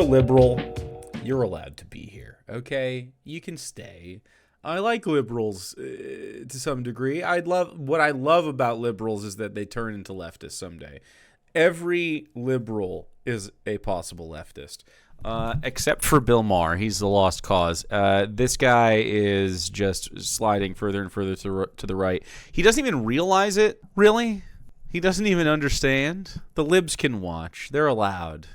liberal, you're allowed to be here, okay? You can stay. I like liberals to some degree. What I love about liberals is that they turn into leftists someday. Every liberal is a possible leftist, except for Bill Maher. He's the lost cause. This guy is just sliding further and further to the right. He doesn't even realize it, really. He doesn't even understand. The libs can watch. They're allowed.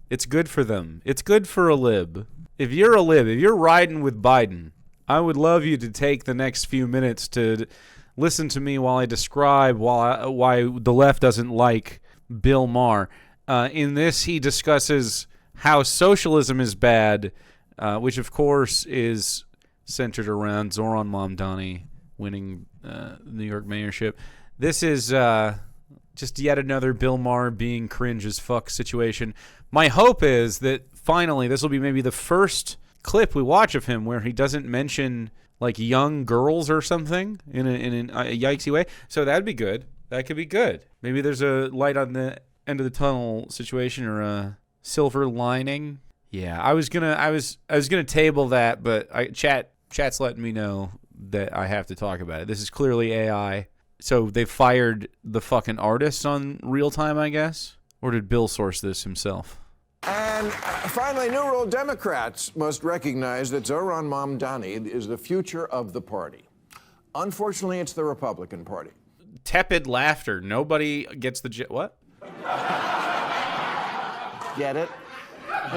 It's good for them. It's good for a lib. If you're a lib, if you're riding with Biden, I would love you to take the next few minutes to listen to me while I describe why the left doesn't like Bill Maher. In this, he discusses how socialism is bad, which, of course, is centered around Zoran Mamdani winning the New York mayorship. This is just yet another Bill Maher being cringe as fuck situation. My hope is that finally this will be maybe the first clip we watch of him where he doesn't mention like young girls or something in a yikesy way. So that'd be good. That could be good. Maybe there's a light on the end of the tunnel situation or a silver lining. Yeah, I was gonna table that, but chat's letting me know that I have to talk about it. This is clearly AI. So they fired the fucking artists on real time, I guess? Or did Bill source this himself? And finally, New World Democrats must recognize that Zoran Mamdani is the future of the party. Unfortunately, it's the Republican Party. Tepid laughter. Nobody gets the... What? Get it?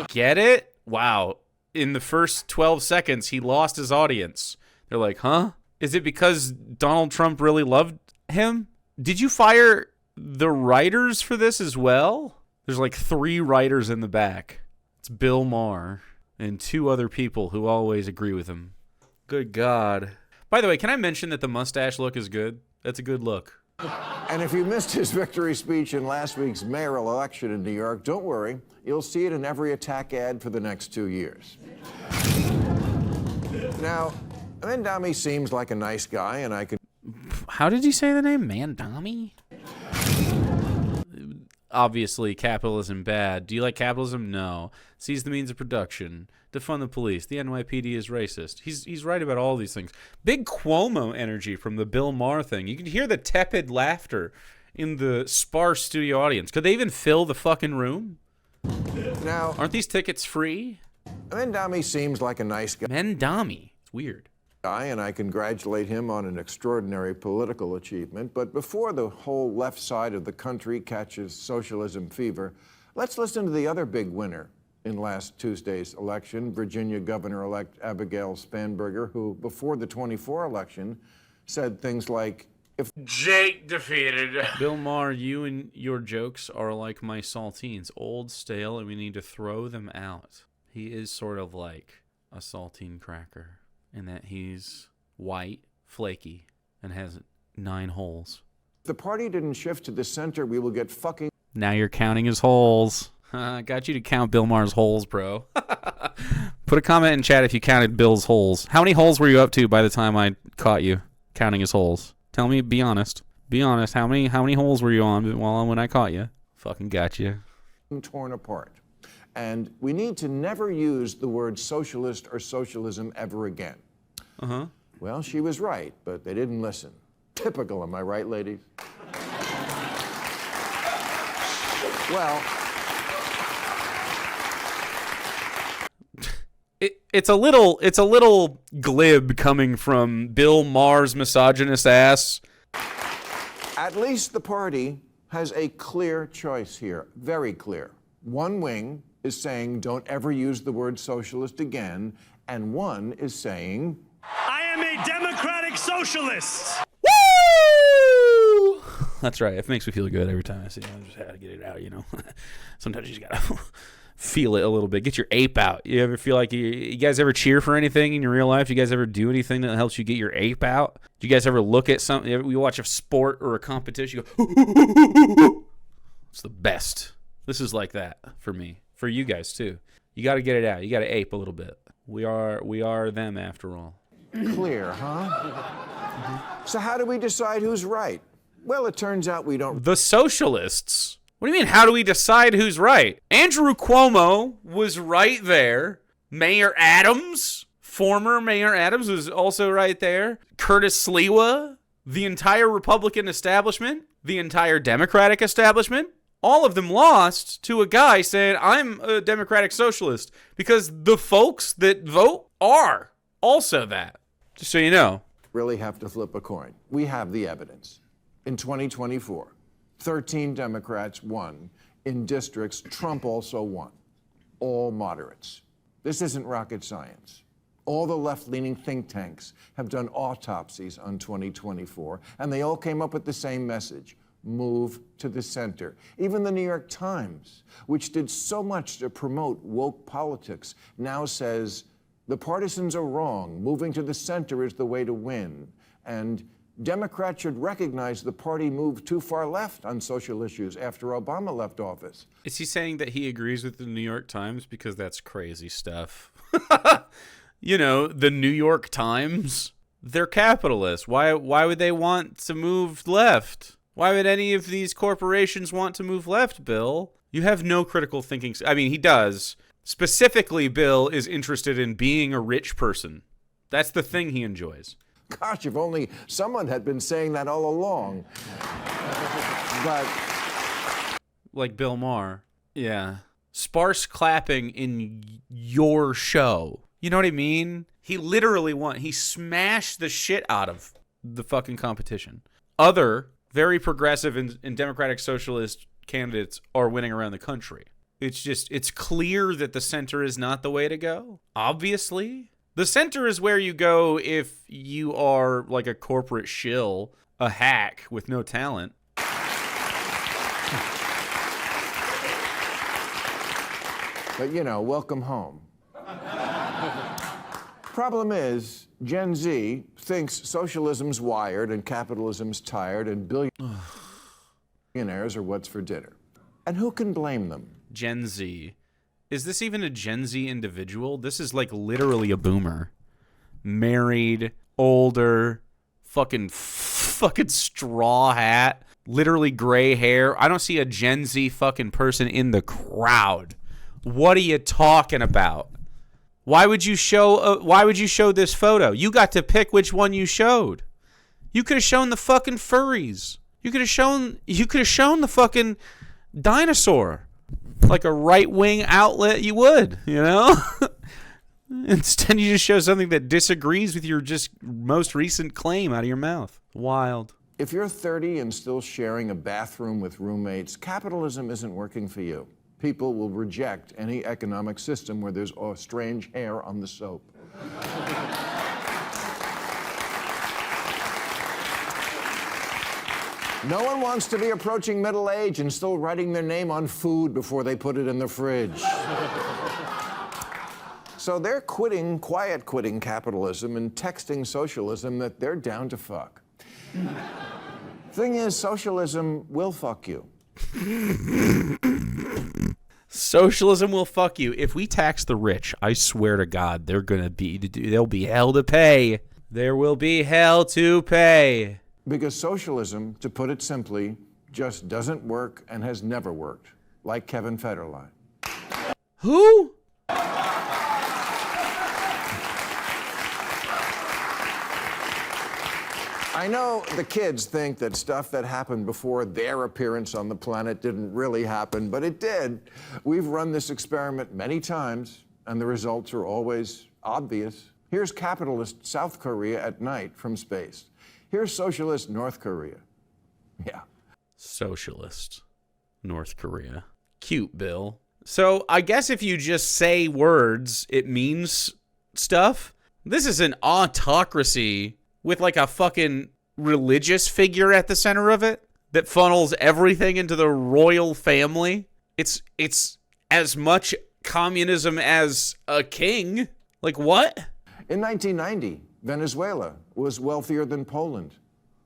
Get it? Wow. In the first 12 seconds, he lost his audience. They're like, huh? Is it because Donald Trump really loved him? Did you fire the writers for this as well? There's like 3 writers in the back. It's Bill Maher and 2 other people who always agree with him. Good God. By the way, can I mention that the mustache look is good? That's a good look. And if you missed his victory speech in last week's mayoral election in New York, don't worry. You'll see it in every attack ad for the next 2 years. Now, Mamdani seems like a nice guy, and I could... How did you say the name? Mamdani? Obviously, capitalism bad. Do you like capitalism? No. Seize the means of production. Defund the police. The NYPD is racist. He's right about all these things. Big Cuomo energy from the Bill Maher thing. You can hear the tepid laughter in the sparse studio audience. Could they even fill the fucking room? Now, aren't these tickets free? Mamdani seems like a nice guy. Mamdani. It's weird. And I congratulate him on an extraordinary political achievement. But before the whole left side of the country catches socialism fever, let's listen to the other big winner in last Tuesday's election, Virginia Governor-elect Abigail Spanberger, who, before the 24 election, said things like, if Jake defeated. Bill Maher, you and your jokes are like my saltines, old, stale, and we need to throw them out. He is sort of like a saltine cracker. In that he's white, flaky, and has 9 holes. If the party didn't shift to the center, we will get fucking... Now you're counting his holes. Got you to count Bill Maher's holes, bro. Put a comment in chat if you counted Bill's holes. How many holes were you up to by the time I caught you counting his holes? Tell me, be honest. Be honest. How many holes were you on when I caught you? Fucking got you. Torn apart. And we need to never use the word socialist or socialism ever again. Uh-huh. Well, she was right, but they didn't listen. Typical, am I right, ladies? Well... It's a little glib coming from Bill Maher's misogynist ass. At least the party has a clear choice here, very clear. One wing is saying don't ever use the word socialist again, and one is saying... I am a democratic socialist! Woo! That's right. It makes me feel good every time I see it. I just had to get it out, you know. Sometimes you just gotta feel it a little bit. Get your ape out. You ever feel like you guys ever cheer for anything in your real life? You guys ever do anything that helps you get your ape out? Do you guys ever look at something? You watch a sport or a competition, you go, it's the best. This is like that for me. For you guys, too. You got to get it out. You got to ape a little bit. We are them, after all. Clear, huh? Mm-hmm. So how do we decide who's right? Well, it turns out we don't. The socialists What do you mean, how do we decide who's right? Andrew Cuomo was right there. Mayor Adams, former Mayor Adams, was also right there. Curtis Sliwa, the entire Republican establishment, the entire Democratic establishment, all of them lost to a guy saying, I'm a Democratic Socialist, because the folks that vote are also that. Just so you know. Really have to flip a coin. We have the evidence. In 2024, 13 Democrats won in districts Trump also won, all moderates. This isn't rocket science. All the left-leaning think tanks have done autopsies on 2024, and they all came up with the same message: move to the center. Even the New York Times, which did so much to promote woke politics, now says the partisans are wrong. Moving to the center is the way to win. And Democrats should recognize the party moved too far left on social issues after Obama left office. Is he saying that he agrees with the New York Times? Because that's crazy stuff. You know, the New York Times, they're capitalists. Why would they want to move left? Why would any of these corporations want to move left, Bill? You have no critical thinking. I mean, he does. Specifically, Bill is interested in being a rich person. That's the thing he enjoys. Gosh, if only someone had been saying that all along. But like Bill Maher. Yeah. Sparse clapping in your show. You know what I mean? He literally won. He smashed the shit out of the fucking competition. Other very progressive and democratic socialist candidates are winning around the country. It's clear that the center is not the way to go. Obviously. The center is where you go if you are like a corporate shill, a hack with no talent. But, you know, welcome home. Problem is, Gen Z thinks socialism's wired and capitalism's tired and billionaires are what's for dinner. And who can blame them? Gen Z. Is this even a Gen Z individual? This is like literally a boomer. Married, older, fucking straw hat, literally gray hair. I don't see a Gen Z fucking person in the crowd. What are you talking about? Why would you show this photo? You got to pick which one you showed. You could have shown the fucking furries. You could have shown the fucking dinosaur. Like a right-wing outlet, you would, you know? Instead, you just show something that disagrees with your just most recent claim out of your mouth. Wild. If you're 30 and still sharing a bathroom with roommates, capitalism isn't working for you. People will reject any economic system where there's strange hair on the soap. No one wants to be approaching middle age and still writing their name on food before they put it in the fridge. So they're quiet quitting capitalism and texting socialism that they're down to fuck. Thing is, socialism will fuck you. Socialism will fuck you. If we tax the rich, I swear to God, there'll be hell to pay. There will be hell to pay. Because socialism, to put it simply, just doesn't work and has never worked. Like Kevin Federline. Who? I know the kids think that stuff that happened before their appearance on the planet didn't really happen, but it did. We've run this experiment many times, and the results are always obvious. Here's capitalist South Korea at night from space. Here's socialist North Korea. Yeah. Socialist North Korea. Cute, Bill. So I guess if you just say words, it means stuff. This is an autocracy with like a fucking religious figure at the center of it that funnels everything into the royal family. It's as much communism as a king. Like what? In 1990, Venezuela was wealthier than Poland.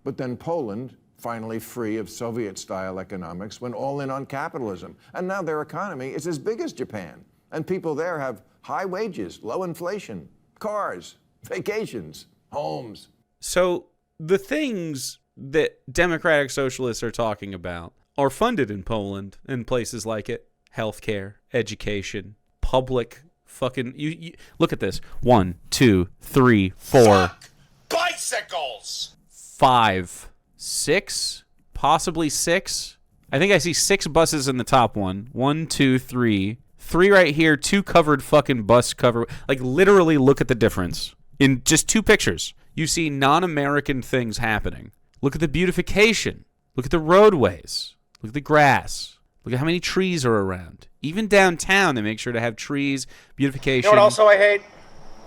But then Poland, finally free of Soviet-style economics, went all in on capitalism. And now their economy is as big as Japan. And people there have high wages, low inflation, cars, vacations, homes. So the things that democratic socialists are talking about are funded in Poland and places like it. Healthcare, education, public fucking... You look at this. 1, 2, 3, 4... Fuck bicycles! 5, 6, possibly 6. I think I see 6 buses in the top one. 1, 2, 3. 3 right here, 2 covered fucking bus cover. Like, literally look at the difference. In just 2 pictures, you see non-American things happening. Look at the beautification. Look at the roadways. Look at the grass. Look at how many trees are around. Even downtown, they make sure to have trees, beautification. You know what also I hate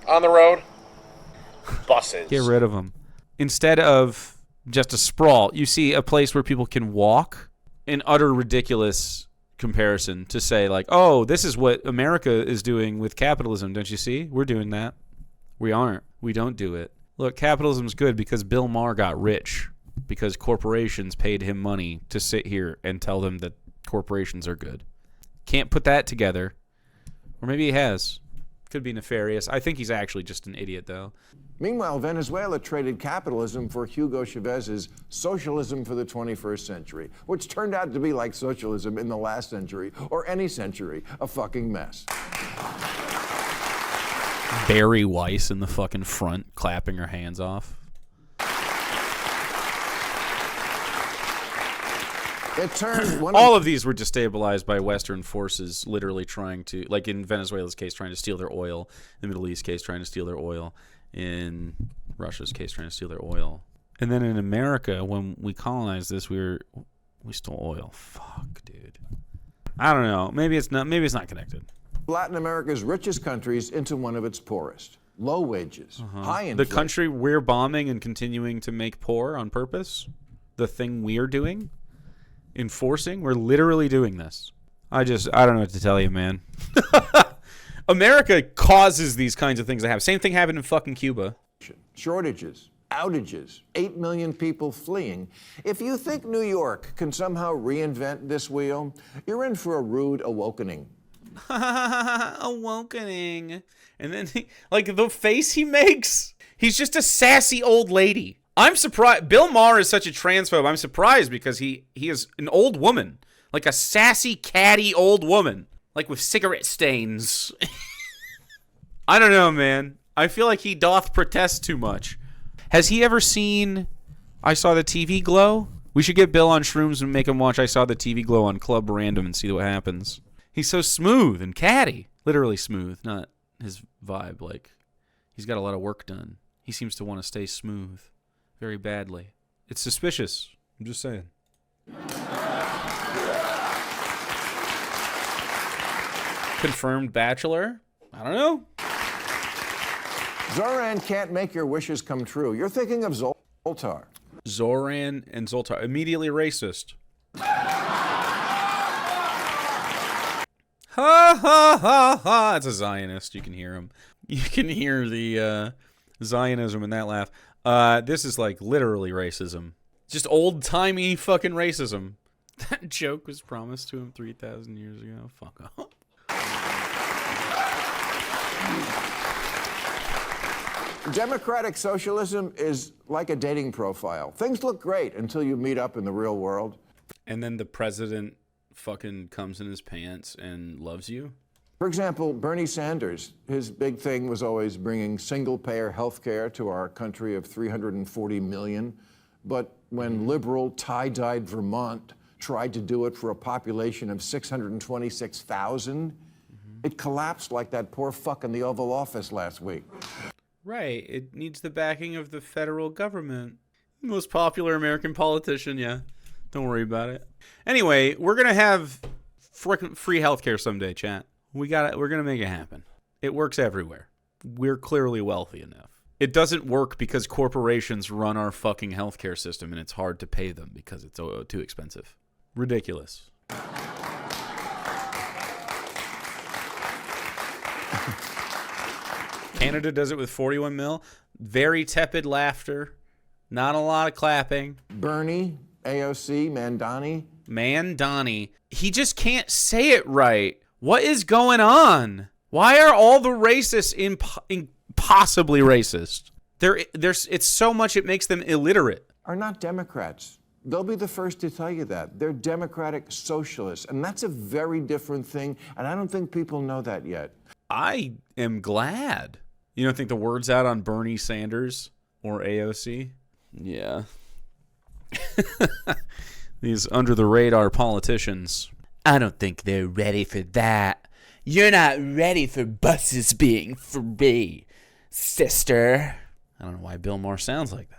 on the road? Buses. Get rid of them. Instead of just a sprawl, you see a place where people can walk. An utter ridiculous comparison to say, like, oh, this is what America is doing with capitalism. Don't you see? We're doing that. We aren't. We don't do it. Look, capitalism's good because Bill Maher got rich because corporations paid him money to sit here and tell them that corporations are good. Can't put that together. Or maybe he has. Could be nefarious. I think he's actually just an idiot, though. Meanwhile, Venezuela traded capitalism for Hugo Chavez's Socialism for the 21st Century, which turned out to be like socialism in the last century, or any century, a fucking mess. Barry Weiss in the fucking front clapping her hands off. It turned one All of these were destabilized by Western forces literally trying to, like in Venezuela's case, trying to steal their oil. In the Middle East case, trying to steal their oil. In Russia's case, trying to steal their oil. And then in America, when we colonized this, we stole oil. Fuck, dude. I don't know. Maybe it's not connected. Latin America's richest countries into one of its poorest. Low wages, high inflation. The country we're bombing and continuing to make poor on purpose, the thing we're doing, enforcing, we're literally doing this. I don't know what to tell you, man. America causes these kinds of things to happen. Same thing happened in fucking Cuba. Shortages, outages, 8 million people fleeing. If you think New York can somehow reinvent this wheel, you're in for a rude awakening. Awakening. And then, like, the face he makes, he's just a sassy old lady. I'm surprised. Bill Maher is such a transphobe. I'm surprised because he is an old woman. Like a sassy, catty old woman. Like with cigarette stains. I don't know, man. I feel like he doth protest too much. Has he ever seen I Saw the TV Glow? We should get Bill on shrooms and make him watch I Saw the TV Glow on Club Random and see what happens. He's so smooth and catty. Literally smooth, not his vibe. Like, he's got a lot of work done. He seems to want to stay smooth very badly. It's suspicious. I'm just saying. Confirmed bachelor? I don't know. Zoran can't make your wishes come true. You're thinking of Zoltar. Zoran and Zoltar. Immediately racist. Ha ha ha ha. It's a Zionist. You can hear him. You can hear the Zionism in that laugh. This is like literally racism. Just old-timey fucking racism. That joke was promised to him 3,000 years ago. Fuck off. Democratic socialism is like a dating profile. Things look great until you meet up in the real world. And then the president fucking comes in his pants and loves you. For example, Bernie Sanders, his big thing was always bringing single-payer health care to our country of 340 million. But when liberal, tie-dyed Vermont tried to do it for a population of 626,000, it collapsed like that poor fuck in the Oval Office last week. Right. It needs the backing of the federal government. Most popular American politician, yeah. Don't worry about it. Anyway, we're going to have free healthcare someday, chat. We're going to make it happen. It works everywhere. We're clearly wealthy enough. It doesn't work because corporations run our fucking healthcare system and it's hard to pay them because it's too expensive. Ridiculous. Canada does it with 41 mil. Very tepid laughter. Not a lot of clapping. Bernie, AOC, Mandani. He just can't say it right. What is going on? Why are all the racists impossibly racist? It's so much it makes them illiterate. are not Democrats. They'll be the first to tell you that. They're democratic socialists, and that's a very different thing, and I don't think people know that yet. I am glad. You don't think the word's out on Bernie Sanders or AOC? Yeah. These under-the-radar politicians. I don't think they're ready for that. You're not ready for buses being free, sister. I don't know why Bill Maher sounds like that.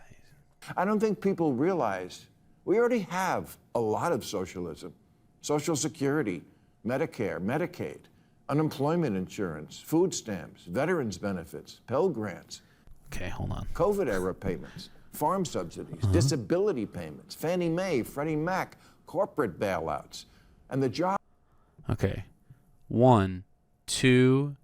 I don't think people realize we already have a lot of socialism. Social Security, Medicare, Medicaid, unemployment insurance, food stamps, veterans benefits, Pell Grants. Okay, hold on. COVID-era payments, farm subsidies, disability payments, Fannie Mae, Freddie Mac, corporate bailouts, and the job. Okay. 1, 2,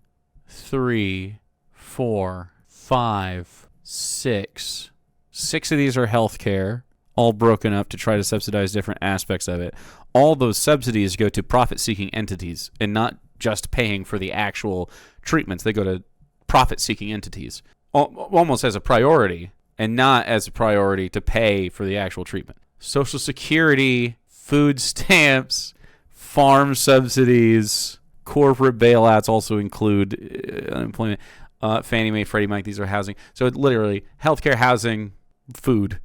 3, 4, 5, 6. 6 of these are healthcare, all broken up to try to subsidize different aspects of it. All those subsidies go to profit-seeking entities and not just paying for the actual treatments. They go to profit-seeking entities, almost as a priority, and not as a priority to pay for the actual treatment. Social Security, food stamps, farm subsidies, corporate bailouts also include unemployment. Fannie Mae, Freddie Mac, these are housing. So it literally, healthcare, housing, food.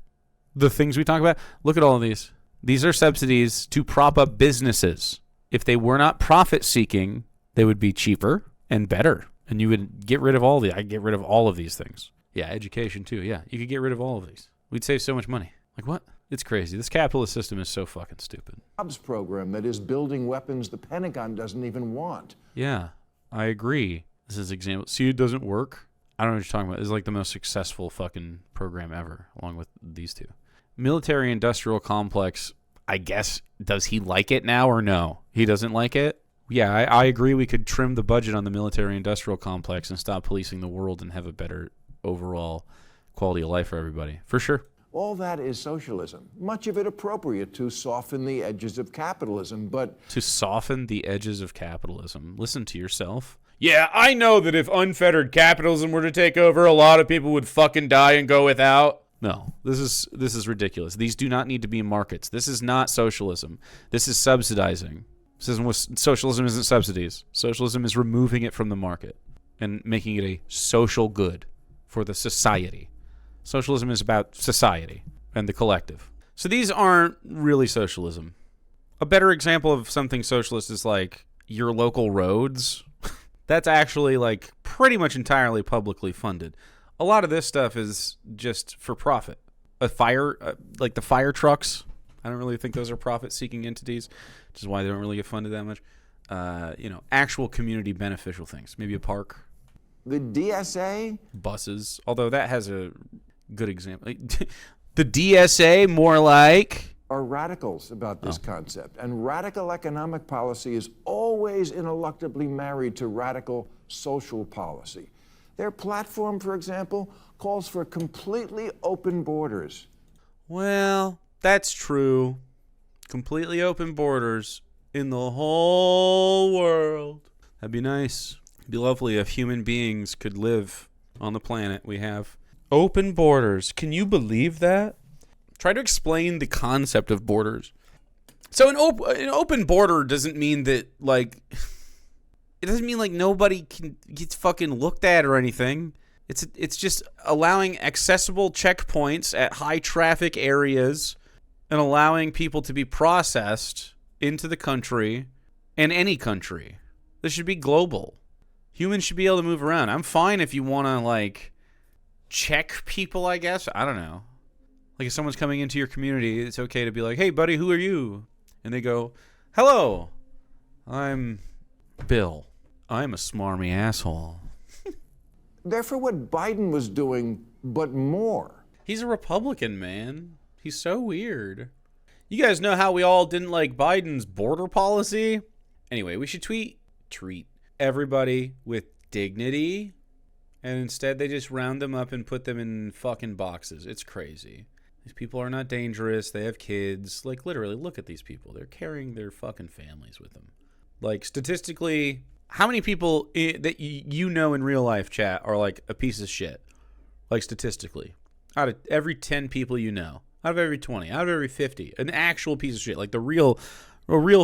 The things we talk about, look at all of these. These are subsidies to prop up businesses. If they were not profit-seeking, they would be cheaper and better. And you would get rid of all the. I'd get rid of all of these things. Yeah, education too. Yeah, you could get rid of all of these. We'd save so much money. Like what? It's crazy. This capitalist system is so fucking stupid. Jobs program that is building weapons the Pentagon doesn't even want. Yeah, I agree. This is an example. See, it doesn't work. I don't know what you're talking about. It's like the most successful fucking program ever, along with these two. Military-industrial complex, I guess, does he like it now or no? He doesn't like it? Yeah, I agree we could trim the budget on the military-industrial complex and stop policing the world and have a better overall quality of life for everybody. For sure. All that is socialism, much of it appropriate to soften the edges of capitalism, but... To soften the edges of capitalism. Listen to yourself. Yeah, I know that if unfettered capitalism were to take over, a lot of people would fucking die and go without. No, this is ridiculous. These do not need to be markets. This is not socialism. This is subsidizing. Socialism isn't subsidies. Socialism is removing it from the market and making it a social good for the society. Socialism is about society and the collective. So these aren't really socialism. A better example of something socialist is like your local roads. That's actually like pretty much entirely publicly funded. A lot of this stuff is just for profit. Like the fire trucks, I don't really think those are profit-seeking entities, which is why they don't really get funded that much. Actual community beneficial things. Maybe a park. The DSA? Buses, although that has a good example. The DSA, more like... are radicals about this concept. And radical economic policy is always ineluctably married to radical social policy. Their platform, for example, calls for completely open borders. Well, that's true. Completely open borders in the whole world. That'd be nice. It'd be lovely if human beings could live on the planet we have. Open borders. Can you believe that? Try to explain the concept of borders. So an open border doesn't mean that, like... It doesn't mean like nobody gets fucking looked at or anything. It's just allowing accessible checkpoints at high traffic areas and allowing people to be processed into the country and any country. This should be global. Humans should be able to move around. I'm fine if you want to like check people, I guess. I don't know. Like if someone's coming into your community, it's okay to be like, "Hey buddy, who are you?" And they go, "Hello. I'm Bill. I'm a smarmy asshole." They're for what Biden was doing, but more. He's a Republican, man. He's so weird. You guys know how we all didn't like Biden's border policy? Anyway, we should treat everybody with dignity, and instead they just round them up and put them in fucking boxes. It's crazy. These people are not dangerous. They have kids. Like, literally, look at these people. They're carrying their fucking families with them. Like, statistically... How many people that you know in real life, chat, are like a piece of shit? Like statistically. Out of every 10 people you know, Out of every 20. Out of every 50. An actual piece of shit. Like a real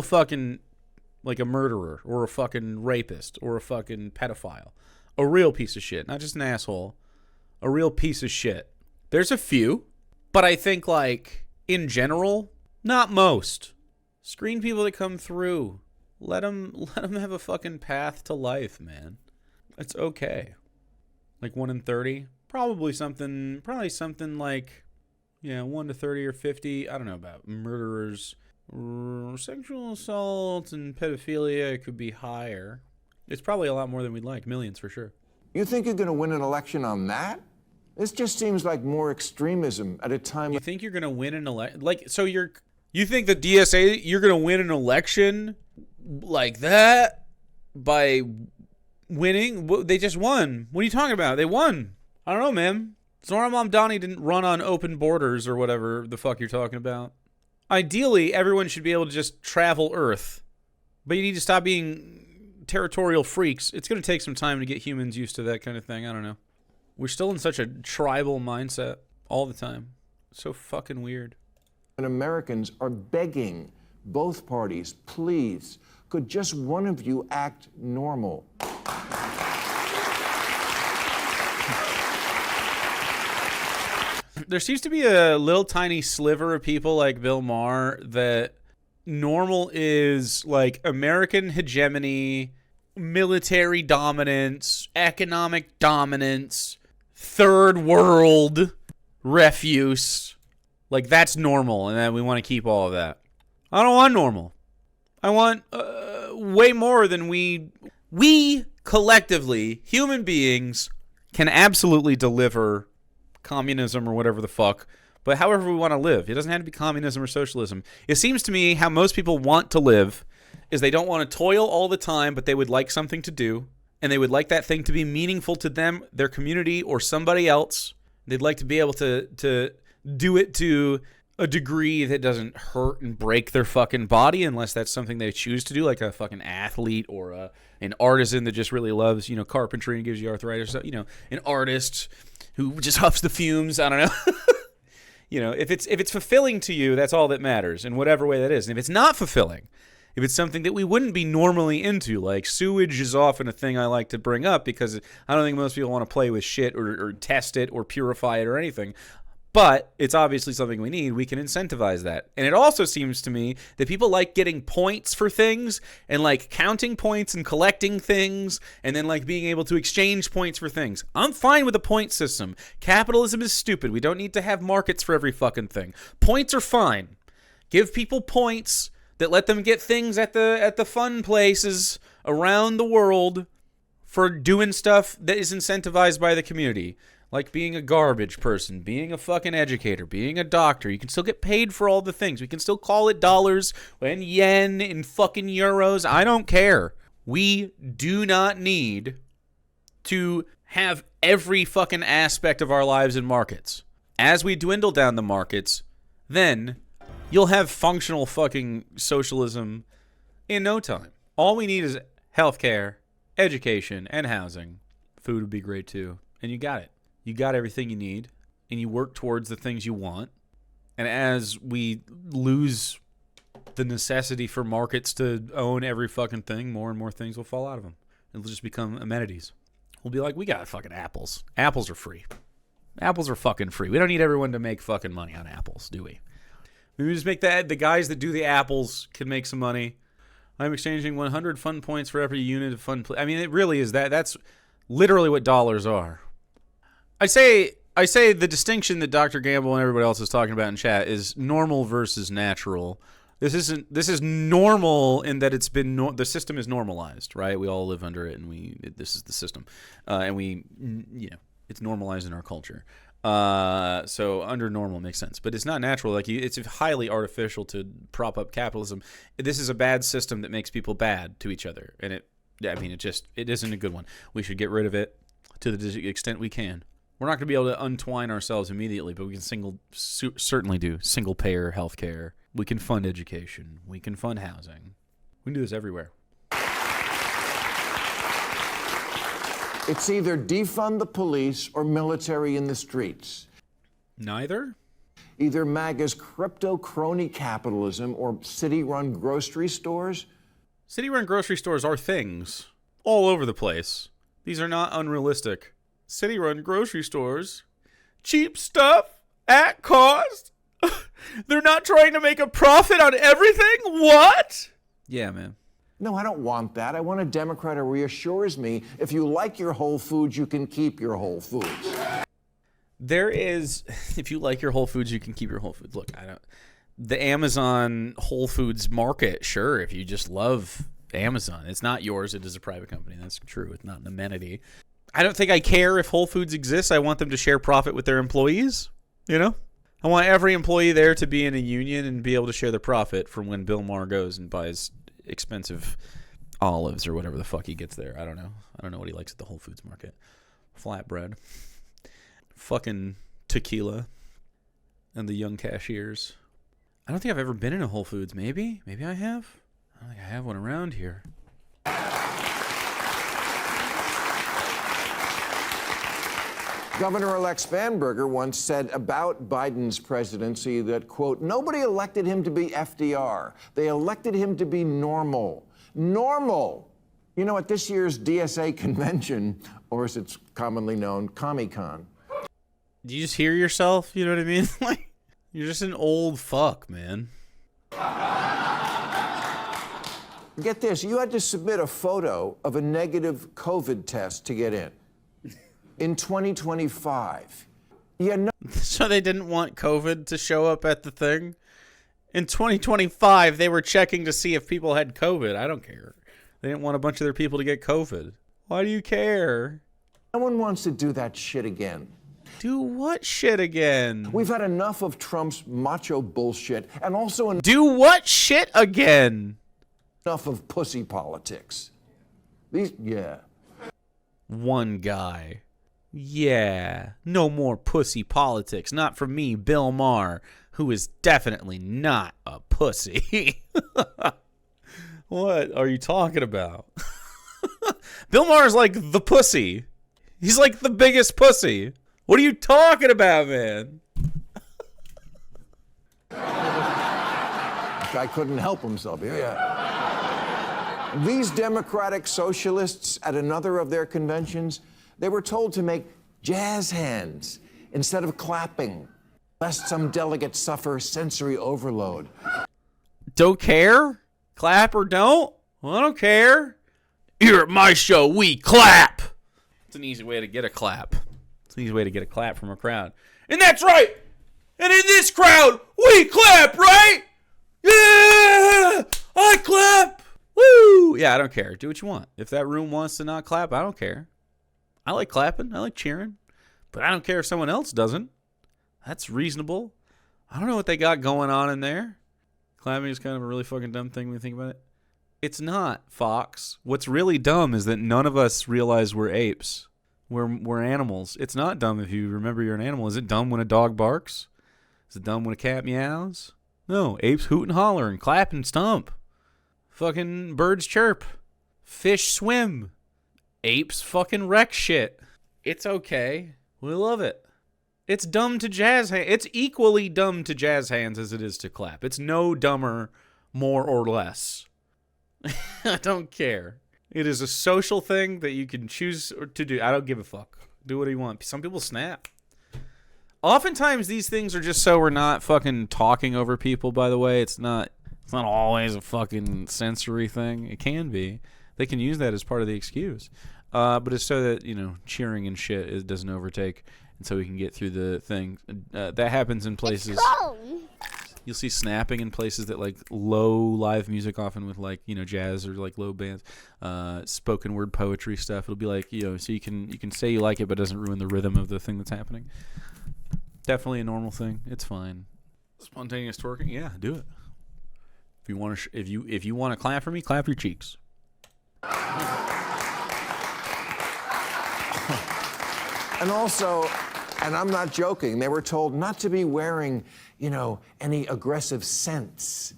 fucking, like a murderer or a fucking rapist or a fucking pedophile. A real piece of shit. Not just an asshole. A real piece of shit. There's a few, but I think, like, in general, not most. Screen people that come through. Let them have a fucking path to life, man. It's okay. Like 1 in 30, probably something like, 1 to 30 or 50. I don't know about murderers, sexual assault and pedophilia. It could be higher. It's probably a lot more than we'd like. Millions for sure. You think you're going to win an election on that? This just seems like more extremism at a time. You think you're going to win an election? Like, so you think the DSA, you're going to win an election like that by winning? They just won. What are you talking about? They won. I don't know, man. Zora Mamdani didn't run on open borders or whatever the fuck you're talking about. Ideally, everyone should be able to just travel Earth. But you need to stop being territorial freaks. It's going to take some time to get humans used to that kind of thing. I don't know. We're still in such a tribal mindset all the time. It's so fucking weird. And Americans are begging both parties, please, could just one of you act normal? There seems to be a little tiny sliver of people like Bill Maher that normal is like American hegemony, military dominance, economic dominance, third world refuse. Like, that's normal, and then we want to keep all of that. I don't want normal. I want way more than we collectively, human beings, can absolutely deliver communism or whatever the fuck, but however we want to live. It doesn't have to be communism or socialism. It seems to me how most people want to live is they don't want to toil all the time, but they would like something to do, and they would like that thing to be meaningful to them, their community, or somebody else. They'd like to be able to do it to a degree that doesn't hurt and break their fucking body, unless that's something they choose to do, like a fucking athlete or an artisan that just really loves, carpentry and gives you arthritis. So, an artist who just huffs the fumes. I don't know. If it's fulfilling to you, that's all that matters in whatever way that is. And if it's not fulfilling, if it's something that we wouldn't be normally into, like sewage is often a thing I like to bring up because I don't think most people want to play with shit or test it or purify it or anything. But it's obviously something we need. We can incentivize that. And it also seems to me that people like getting points for things and like counting points and collecting things and then like being able to exchange points for things. I'm fine with a point system. Capitalism is stupid. We don't need to have markets for every fucking thing. Points are fine. Give people points that let them get things at the fun places around the world for doing stuff that is incentivized by the community. Like being a garbage person, being a fucking educator, being a doctor. You can still get paid for all the things. We can still call it dollars and yen and fucking euros. I don't care. We do not need to have every fucking aspect of our lives in markets. As we dwindle down the markets, then you'll have functional fucking socialism in no time. All we need is healthcare, education, and housing. Food would be great too. And you got it. You got everything you need, and you work towards the things you want. And as we lose the necessity for markets to own every fucking thing, more and more things will fall out of them. It'll just become amenities. We'll be like, we got fucking apples. Apples are free. Apples are fucking free. We don't need everyone to make fucking money on apples, do we? Maybe we just make that the guys that do the apples can make some money. I'm exchanging 100 fun points for every unit of fun. I mean, it really is that. That's literally what dollars are. I say the distinction that Dr. Gamble and everybody else is talking about in chat is normal versus natural. This is normal in that it's been the system is normalized, right? We all live under it, and this is the system, and it's normalized in our culture. So under normal makes sense, but it's not natural. Like it's highly artificial to prop up capitalism. This is a bad system that makes people bad to each other, and it isn't a good one. We should get rid of it to the extent we can. We're not going to be able to untwine ourselves immediately, but we can certainly do single-payer healthcare. We can fund education. We can fund housing. We can do this everywhere. It's either defund the police or military in the streets. Neither? Either MAGA's crypto crony capitalism or city-run grocery stores? City-run grocery stores are things all over the place. These are not unrealistic. City-run grocery stores, cheap stuff at cost. They're not trying to make a profit on everything? What? Yeah, man. No, I don't want that. I want a Democrat who reassures me if you like your Whole Foods, you can keep your Whole Foods. There is, if you like your Whole Foods, you can keep your Whole Foods. Look, the Amazon Whole Foods market, sure, if you just love Amazon. It's not yours. It is a private company. That's true. It's not an amenity. I don't think I care if Whole Foods exists. I want them to share profit with their employees, you know? I want every employee there to be in a union and be able to share the profit from when Bill Maher goes and buys expensive olives or whatever the fuck he gets there. I don't know. I don't know what he likes at the Whole Foods market. Flatbread. Fucking tequila. And the young cashiers. I don't think I've ever been in a Whole Foods. Maybe? Maybe I have? I don't think I have one around here. Governor-elect Spanberger once said about Biden's presidency that, quote, nobody elected him to be FDR. They elected him to be normal. Normal! You know, at this year's DSA convention, or as it's commonly known, Comic-Con. Do you just hear yourself? You know what I mean? Like, you're just an old fuck, man. Get this, you had to submit a photo of a negative COVID test to get in. In 2025. Yeah, no. So they didn't want COVID to show up at the thing? In 2025, they were checking to see if people had COVID. I don't care. They didn't want a bunch of their people to get COVID. Why do you care? No one wants to do that shit again. Do what shit again? We've had enough of Trump's macho bullshit and also do what shit again? Enough of pussy politics. One guy. Yeah, no more pussy politics. Not from me, Bill Maher, who is definitely not a pussy. What are you talking about? Bill Maher is like the pussy. He's like the biggest pussy. What are you talking about, man? Guy couldn't help himself. Yeah. These Democratic socialists at another of their conventions, they were told to make jazz hands instead of clapping, lest some delegates suffer sensory overload. Don't care? Clap or don't? Well, I don't care. Here at my show, we clap. It's an easy way to get a clap. It's an easy way to get a clap from a crowd. And that's right. And in this crowd, we clap, right? Yeah! I clap. Woo! Yeah, I don't care. Do what you want. If that room wants to not clap, I don't care. I like clapping. I like cheering. But I don't care if someone else doesn't. That's reasonable. I don't know what they got going on in there. Clapping is kind of a really fucking dumb thing when you think about it. It's not, Fox. What's really dumb is that none of us realize we're apes. We're animals. It's not dumb if you remember you're an animal. Is it dumb when a dog barks? Is it dumb when a cat meows? No, apes hoot and holler and clap and stomp. Fucking birds chirp. Fish swim. Apes fucking wreck shit. It's okay. We love it. It's dumb to jazz hands. It's equally dumb to jazz hands as it is to clap. It's no dumber, more or less. I don't care. It is a social thing that you can choose to do. I don't give a fuck. Do what you want. Some people snap. Oftentimes these things are just so we're not fucking talking over people, by the way. It's not always a fucking sensory thing. It can be. They can use that as part of the excuse. But it's so that, cheering and shit doesn't overtake, and so we can get through the thing. That happens in places. You'll see snapping in places that like low live music, often with like, jazz or like low bands, spoken word poetry stuff. It'll be like, so you can say you like it, but it doesn't ruin the rhythm of the thing that's happening. Definitely a normal thing. It's fine. Spontaneous twerking, yeah, do it. If you want to, if you want to clap for me, clap your cheeks. And also, and I'm not joking, they were told not to be wearing, any aggressive scents.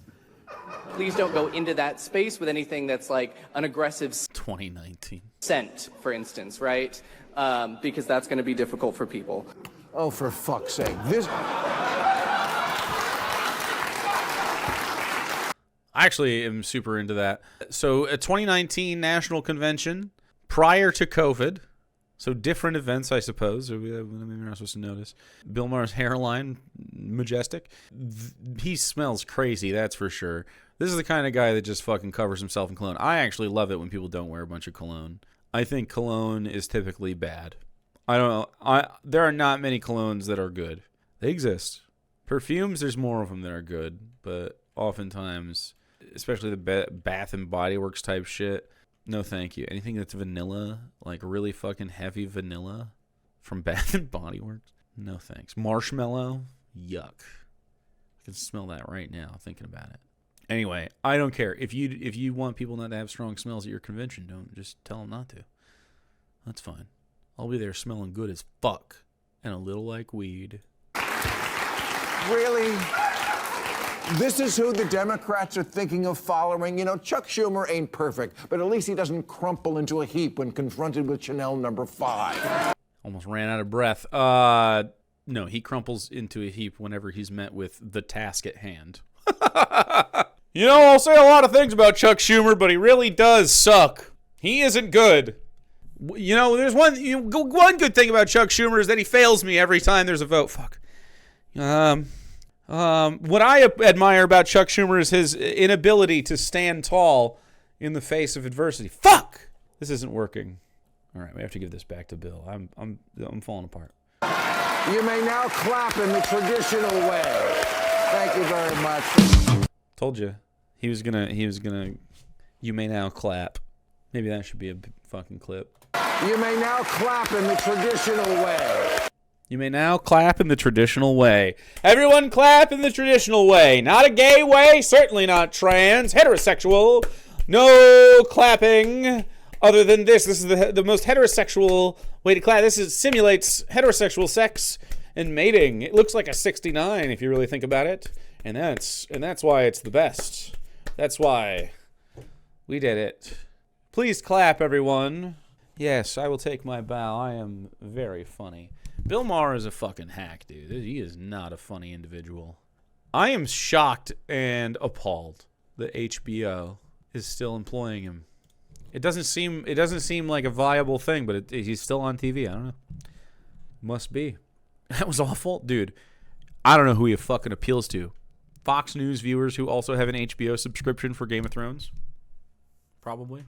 Please don't go into that space with anything that's like an aggressive 2019 scent, for instance, right? Because that's going to be difficult for people. Oh, for fuck's sake. I actually am super into that. So a 2019 national convention prior to COVID. So different events, I suppose. Maybe we're not supposed to notice. Bill Maher's hairline, majestic. He smells crazy, that's for sure. This is the kind of guy that just fucking covers himself in cologne. I actually love it when people don't wear a bunch of cologne. I think cologne is typically bad. I don't know. There are not many colognes that are good. They exist. Perfumes, there's more of them that are good, but oftentimes, especially the Bath and Body Works type shit, no thank you. Anything that's vanilla, like really fucking heavy vanilla from Bath and Body Works, no thanks. Marshmallow, yuck. I can smell that right now thinking about it. Anyway, I don't care. If you want people not to have strong smells at your convention, don't just tell them not to. That's fine. I'll be there smelling good as fuck and a little like weed. Really? This is who the Democrats are thinking of following? You know, Chuck Schumer ain't perfect, but at least he doesn't crumple into a heap when confronted with Chanel number 5. Almost ran out of breath. No, he crumples into a heap whenever he's met with the task at hand. You know, I'll say a lot of things about Chuck Schumer, but he really does suck. He isn't good. You know, there's one good thing about Chuck Schumer is that he fails me every time there's a vote. Fuck. What I admire about Chuck Schumer is his inability to stand tall in the face of adversity. Fuck! This isn't working. All right, we have to give this back to Bill. I'm falling apart. You may now clap in the traditional way. Thank you very much. Told you. He was gonna, you may now clap. Maybe that should be a fucking clip. You may now clap in the traditional way. You may now clap in the traditional way. Everyone clap in the traditional way. Not a gay way, certainly not trans, heterosexual. No clapping other than this. This is the most heterosexual way to clap. This simulates heterosexual sex and mating. It looks like a 69 if you really think about it. And that's why it's the best. That's why we did it. Please clap, everyone. Yes, I will take my bow. I am very funny. Bill Maher is a fucking hack, dude. He is not a funny individual. I am shocked and appalled that HBO is still employing him. It doesn't seem like a viable thing, but he's still on TV. I don't know. Must be. That was awful, dude. I don't know who he fucking appeals to. Fox News viewers who also have an HBO subscription for Game of Thrones? Probably.